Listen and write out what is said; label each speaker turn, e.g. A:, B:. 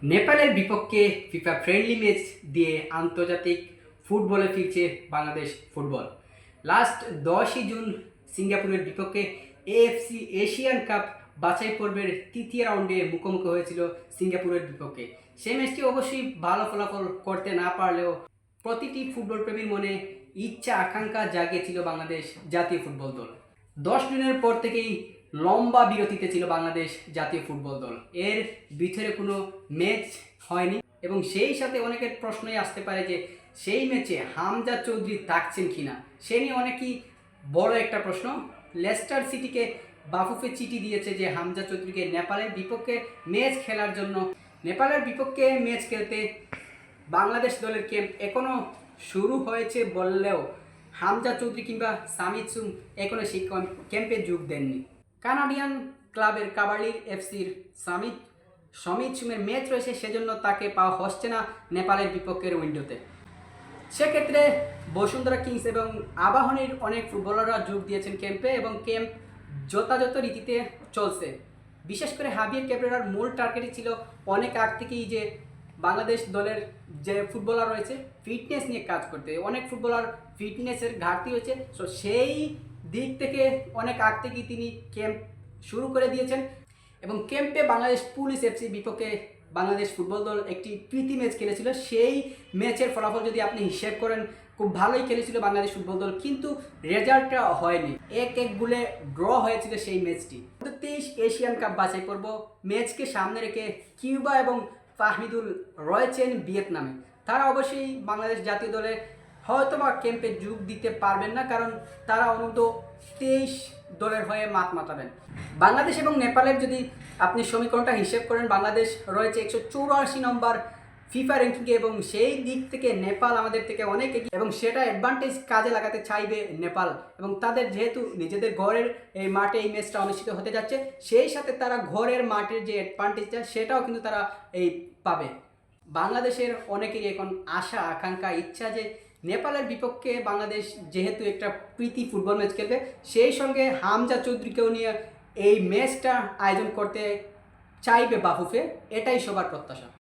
A: নেপালের বিপক্ষে FIFA friendly match দিয়ে আন্তর্জাতিক ফুটবলে ফিরছে বাংলাদেশ ফুটবল। লাস্ট 10ই জুন সিঙ্গাপুরের বিপক্ষে এএফসি এশিয়ান কাপ বাছাই পর্বের তৃতীয় রাউন্ডে মুখোমুখি হয়েছিল সিঙ্গাপুরের বিপক্ষে। সেই ম্যাচটি অবশ্যই ভালো ফলাফল করতে না পারলেও প্রতিটি ফুটবল প্রেমীর মনে ইচ্ছা আকাঙ্ক্ষা জাগিয়েছিল বাংলাদেশ জাতীয় ফুটবল দল। 10 দিনের পর থেকেই লম্বা বিরতিতে ছিল বাংলাদেশ জাতীয় ফুটবল দল। এর ভিতরে কোনো ম্যাচ হয়নি এবং সেই সাথে অনেকের প্রশ্নই আসতে পারে যে সেই ম্যাচে হামজা চৌধুরী থাকছেন কিনা, সে নিয়ে অনেকই বড় একটা প্রশ্ন। লেস্টার সিটিকে বাফুফে চিঠি দিয়েছে যে হামজা চৌধুরীকে নেপালের বিপক্ষে ম্যাচ খেলার জন্য। নেপালের বিপক্ষে ম্যাচ খেলতে বাংলাদেশ দলের ক্যাম্প এখনও শুরু হয়েছে বললেও হামজা চৌধুরী কিংবা সামিদ সুম এখনও সেই ক্যাম্পে যোগ দেননি। কানাডিয়ান ক্লাবের কাবালির এফসির সমিত সুমের ম্যাচ রয়েছে, সেজন্য তাকে পাওয়া হচ্ছে না নেপালের বিপক্ষের উইন্ডোতে। সেক্ষেত্রে বসুন্ধরা কিংস এবং আবাহনীর অনেক ফুটবলাররা যোগ দিয়েছেন ক্যাম্পে এবং ক্যাম্প যথাযথ রীতিতে চলছে। বিশেষ করে হাবিয়ার ক্যাবরেরার মূল টার্গেটই ছিল অনেক আগ থেকেই যে বাংলাদেশ দলের যে ফুটবলার রয়েছে ফিটনেস নিয়ে কাজ করতে। অনেক ফুটবলার ফিটনেসের ঘাটতি হয়েছে, সো সেই দিক থেকে অনেক আগ থেকেই তিনি ক্যাম্প শুরু করে দিয়েছেন এবং ক্যাম্পে বাংলাদেশ পুলিশ এফসির বিপক্ষে বাংলাদেশ ফুটবল দল একটি প্রীতি ম্যাচ খেলেছিল। সেই ম্যাচের ফলাফল যদি আপনি হিসেব করেন, খুব ভালোই খেলেছিল বাংলাদেশ ফুটবল দল, কিন্তু রেজাল্টটা হয়নি। 1-1 গোলে ড্র হয়েছিল সেই ম্যাচটি। 23 এশিয়ান কাপ বাছাই পর্ব ম্যাচকে সামনে রেখে কিউবা এবং ফাহমিদুল রয়েছেন ভিয়েতনামে। তারা অবশ্যই বাংলাদেশ জাতীয় দলে হয়তোবা ক্যাম্পে যোগ দিতে পারবেন না, কারণ তারা অনূর্ধ্ব-23 দলের হয়ে মাঠ মাতাবেন। বাংলাদেশ এবং নেপালের যদি আপনি সমীকরণটা হিসেব করেন, বাংলাদেশ রয়েছে 184 নম্বর ফিফা র্যাঙ্কিংয়ে এবং সেই দিক থেকে নেপাল আমাদের থেকে অনেক এগিয়ে এবং সেটা অ্যাডভান্টেজ কাজে লাগাতে চাইবে নেপাল। এবং তাদের যেহেতু নিজেদের ঘরের এই মাঠে এই ম্যাচটা অনুষ্ঠিত হতে যাচ্ছে, সেই সাথে তারা ঘরের মাঠের যে অ্যাডভান্টেজটা সেটাও কিন্তু তারা পাবে। বাংলাদেশের অনেকেরই এখন আশা আকাঙ্ক্ষা ইচ্ছা যে নেপালের বিপক্ষে বাংলাদেশ যেহেতু একটা প্রীতি ফুটবল ম্যাচ খেলবে, সেই সঙ্গে হামজা চৌধুরীকেও নিয়ে এই ম্যাচটা আয়োজন করতে চাইবে বাফুফে, এটাই সবার প্রত্যাশা।